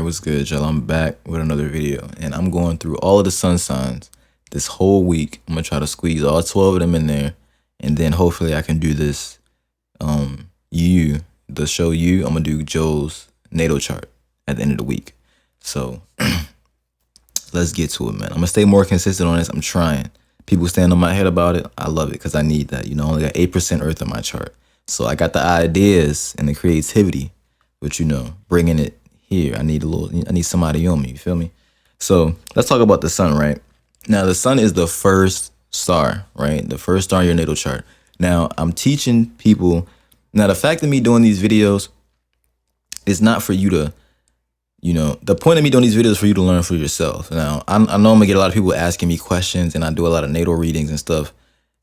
what's good, y'all? I'm back with another video, and I'm going through all of the sun signs this whole week. I'm gonna try to squeeze all 12 of them in there, and then hopefully I can do this. The show I'm gonna do Joe's natal chart at the end of the week. So let's get to it, man. I'm gonna stay more consistent on this. I'm trying. People stand on my head about it. I love it because I need that. I only got 8% Earth in my chart, so I got the ideas and the creativity, but bringing it here, I need somebody on me. You feel me? So let's talk about the sun, right? Now, the sun is the first star, right? The first star in your natal chart. Now, I'm teaching people. Now, the fact of me doing these videos is not for you to, the point of me doing these videos is for you to learn for yourself. Now, I know I'm gonna get a lot of people asking me questions, and I do a lot of natal readings and stuff.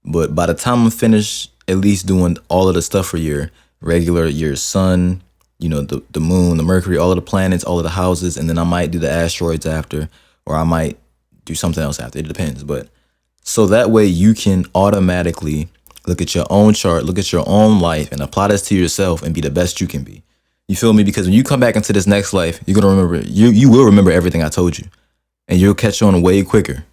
But by the time I'm finished, at least doing all of the stuff for your sun, the moon, the Mercury, all of the planets, all of the houses, and then I might do the asteroids after, or I might do something else after. It depends. But so that way you can automatically look at your own chart, look at your own life, and apply this to yourself and be the best you can be. You feel me? Because when you come back into this next life, you're gonna remember. You will remember everything I told you, and you'll catch on way quicker.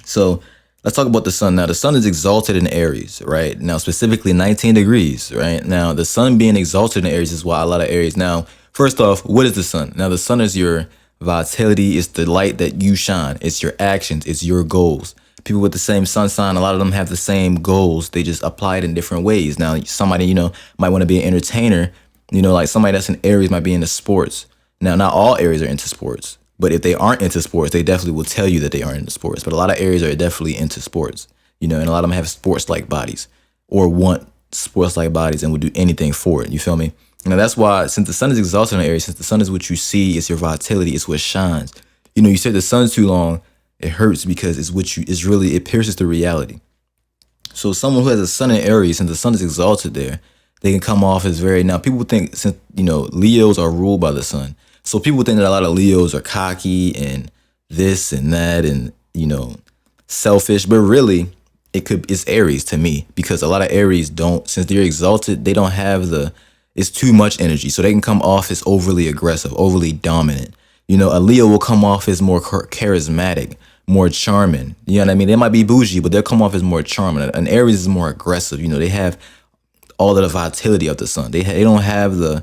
So let's talk about the sun. Now, the sun is exalted in Aries, right? Now, specifically 19 degrees, right? Now, the sun being exalted in Aries is why a lot of Aries. Now, first off, what is the sun? Now, the sun is your vitality. It's the light that you shine. It's your actions. It's your goals. People with the same sun sign, a lot of them have the same goals. They just apply it in different ways. Now, somebody, might want to be an entertainer. Like somebody that's in Aries might be into sports. Now, not all Aries are into sports. But if they aren't into sports, they definitely will tell you that they aren't into sports. But a lot of Aries are definitely into sports, and a lot of them have sports-like bodies or want sports-like bodies and will do anything for it. You feel me? Now, that's why, since the sun is exalted in Aries, since the sun is what you see, it's your vitality, it's what shines. You say the sun's too long, it hurts because it pierces the reality. So someone who has a sun in Aries, since the sun is exalted there, they can come off as now people think, since, Leos are ruled by the sun. So people think that a lot of Leos are cocky and this and that and, selfish, but really it's Aries to me, because a lot of Aries since they're exalted, they don't have it's too much energy. So they can come off as overly aggressive, overly dominant. A Leo will come off as more charismatic, more charming. You know what I mean? They might be bougie, but they'll come off as more charming. An Aries is more aggressive. They have all of the vitality of the sun. They don't have the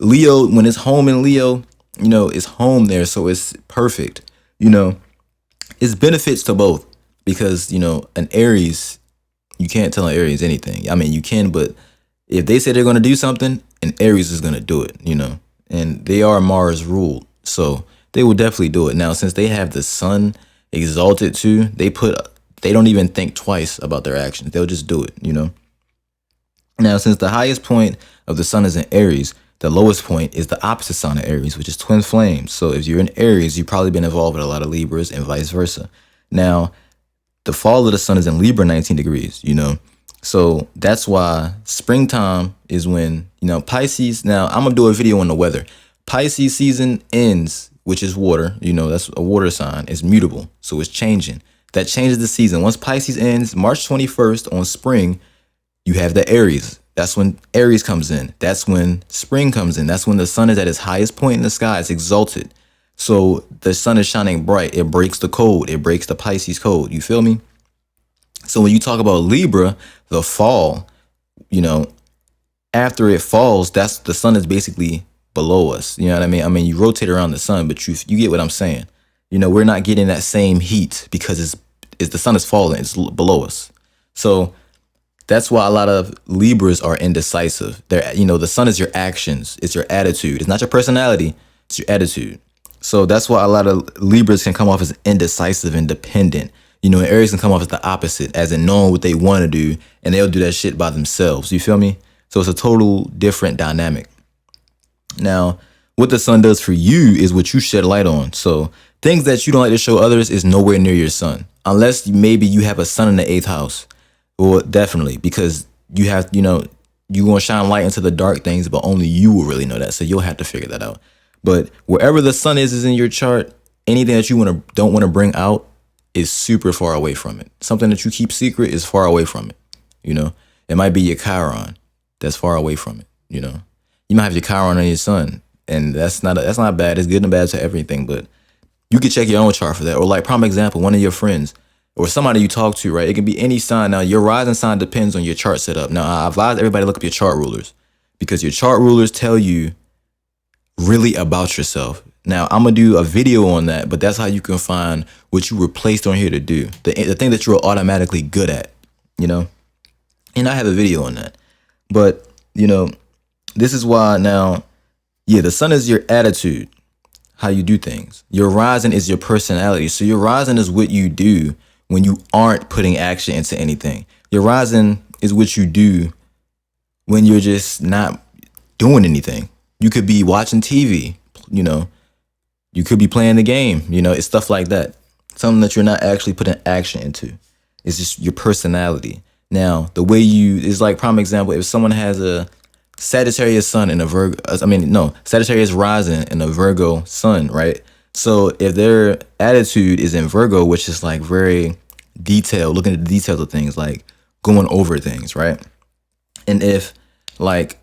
Leo. When it's home in Leo, it's home there, so it's perfect. It's benefits to both, because an Aries, you can't tell an Aries anything. I mean, you can, but if they say they're going to do something, an Aries is going to do it. And they are Mars ruled, so they will definitely do it. Now, since they have the sun exalted too, they don't even think twice about their actions. They'll just do it. Now, since the highest point of the sun is in Aries, the lowest point is the opposite sign of Aries, which is twin flames. So if you're in Aries, you've probably been involved with a lot of Libras and vice versa. Now, the fall of the sun is in Libra, 19 degrees, So that's why springtime is when, Pisces. Now, I'm going to do a video on the weather. Pisces season ends, which is water. That's a water sign. It's mutable. So it's changing. That changes the season. Once Pisces ends, March 21st on spring, you have the Aries. That's when Aries comes in. That's when spring comes in. That's when the sun is at its highest point in the sky. It's exalted. So the sun is shining bright. It breaks the code. It breaks the Pisces code. You feel me? So when you talk about Libra, the fall, after it falls, the sun is basically below us. You know what I mean? I mean, you rotate around the sun, but you get what I'm saying. We're not getting that same heat because the sun is falling. It's below us. So that's why a lot of Libras are indecisive. The sun is your actions. It's your attitude. It's not your personality. It's your attitude. So that's why a lot of Libras can come off as indecisive and dependent. And Aries can come off as the opposite, as in knowing what they want to do, and they'll do that shit by themselves. You feel me? So it's a total different dynamic. Now, what the sun does for you is what you shed light on. So things that you don't like to show others is nowhere near your sun. Unless maybe you have a sun in the 8th house. Well, definitely, because you have, you're going to shine light into the dark things, but only you will really know that. So you'll have to figure that out. But wherever the sun is in your chart, anything that you don't want to bring out is super far away from it. Something that you keep secret is far away from it. It might be your Chiron that's far away from it. You might have your Chiron on your sun, and that's not bad. It's good and bad to everything, but you can check your own chart for that. Or like prime example, one of your friends or somebody you talk to, right? It can be any sign. Now your rising sign depends on your chart setup. Now I advise everybody to look up your chart rulers because your chart rulers tell you really about yourself. Now I'm gonna do a video on that, but that's how you can find what you were placed on here to do. The thing that you're automatically good at, you know? And I have a video on that. But, you know, this is why now, yeah, the sun is your attitude, how you do things. Your rising is your personality. So your rising is what you do when you aren't putting action into anything. Your rising is what you do when you're just not doing anything. You could be watching TV, you know, you could be playing the game, you know, it's stuff like that. Something that you're not actually putting action into. It's just your personality. Now, the way you is like prime example, if someone has a Sagittarius sun and a Virgo, Sagittarius rising and a Virgo sun, right? So if their attitude is in Virgo, which is like very detailed, looking at the details of things, like going over things, right? And if like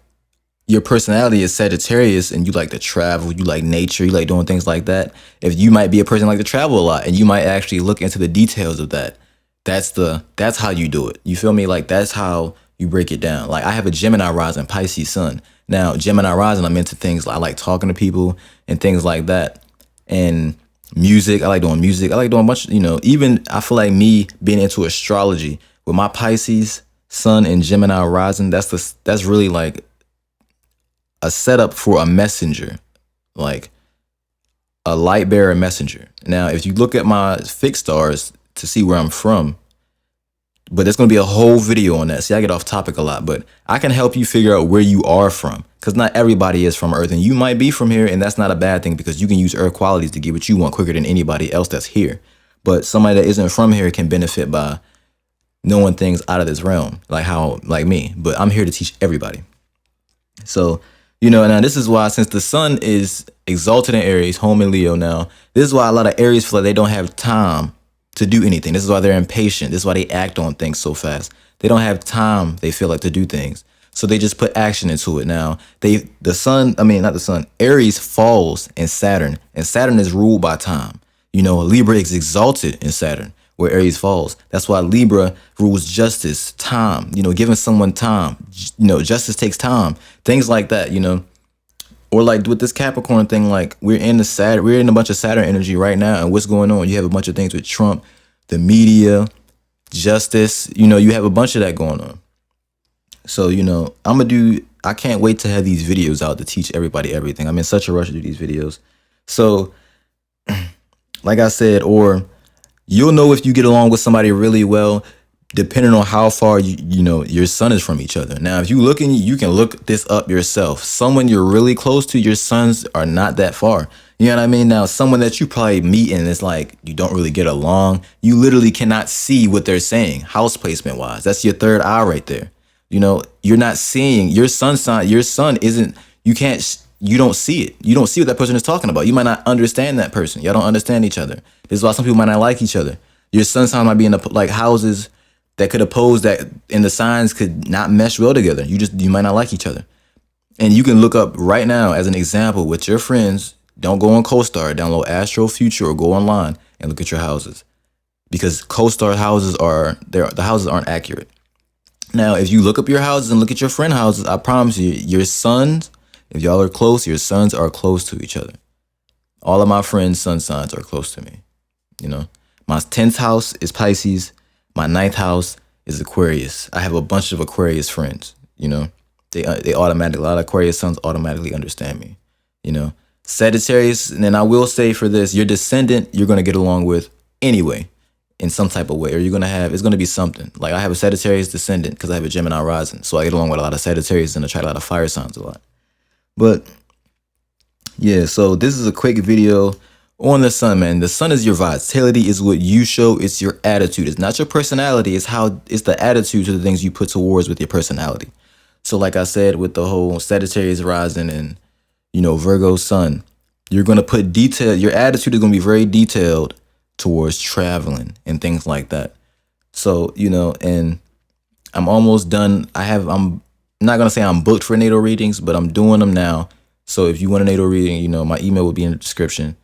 your personality is Sagittarius and you like to travel, you like nature, you like doing things like that, if you might be a person like to travel a lot and you might actually look into the details of that, that's how you do it. You feel me? Like that's how you break it down. Like I have a Gemini rising, Pisces sun. Now Gemini rising, I'm into things I like talking to people and things like that. And music, I like doing music. I like doing much, you know, even I feel like me being into astrology with my Pisces sun and Gemini rising, that's really like a setup for a messenger, like a light bearer messenger. Now, if you look at my fixed stars to see where I'm from, but there's going to be a whole video on that. See, I get off topic a lot, but I can help you figure out where you are from because not everybody is from Earth and you might be from here. And that's not a bad thing because you can use Earth qualities to get what you want quicker than anybody else that's here. But somebody that isn't from here can benefit by knowing things out of this realm, like me, but I'm here to teach everybody. So, you know, now this is why, since the sun is exalted in Aries, home in Leo now, this is why a lot of Aries feel like they don't have time to do anything. This is why they're impatient. This is why they act on things so fast. They don't have time, they feel like, to do things. So they just put action into it. Now, Aries falls in Saturn, and Saturn is ruled by time. You know, Libra is exalted in Saturn, where Aries falls. That's why Libra rules justice, time, you know, giving someone time. You know, justice takes time. Things like that, you know. Or like with this Capricorn thing, like we're in a bunch of Saturn energy right now. And what's going on? You have a bunch of things with Trump, the media, justice, you know, you have a bunch of that going on. So, you know, I can't wait to have these videos out to teach everybody everything. I'm in such a rush to do these videos. So, like I said, or you'll know if you get along with somebody really well, depending on how far you know your sun is from each other. Now, if you can look this up yourself. Someone you're really close to, your suns are not that far. You know what I mean? Now, someone that you probably meet and it's like you don't really get along, you literally cannot see what they're saying, house placement wise. That's your third eye right there. You know, you're not seeing your sun sign. Your sun isn't. You don't see it. You don't see what that person is talking about. You might not understand that person. Y'all don't understand each other. This is why some people might not like each other. Your sun sign might be in like houses that could oppose that, and the signs could not mesh well together. You might not like each other. And you can look up right now as an example with your friends. Don't go on CoStar, download Astro Future or go online and look at your houses. Because CoStar houses the houses aren't accurate. Now, if you look up your houses and look at your friend houses, I promise you, your sons, if y'all are close, your sons are close to each other. All of my friends' sun signs are close to me. You know, my 10th house is Pisces. My 9th house is Aquarius. I have a bunch of Aquarius friends, you know. They automatically, a lot of Aquarius sons automatically understand me, you know. Sagittarius, and then I will say for this, your descendant, you're going to get along with anyway in some type of way, or it's going to be something. Like I have a Sagittarius descendant because I have a Gemini rising. So I get along with a lot of Sagittarius and I try a lot of fire signs a lot. But yeah, so this is a quick video on the sun, man. The sun is your vitality, is what you show. It's your attitude. It's not your personality. It's the attitude to the things you put towards with your personality. So like I said, with the whole Sagittarius rising and, you know, Virgo sun, you're going to put your attitude is going to be very detailed towards traveling and things like that. So, you know, and I'm almost done. I'm not going to say I'm booked for natal readings, but I'm doing them now So if you want a natal reading, my email will be in the description.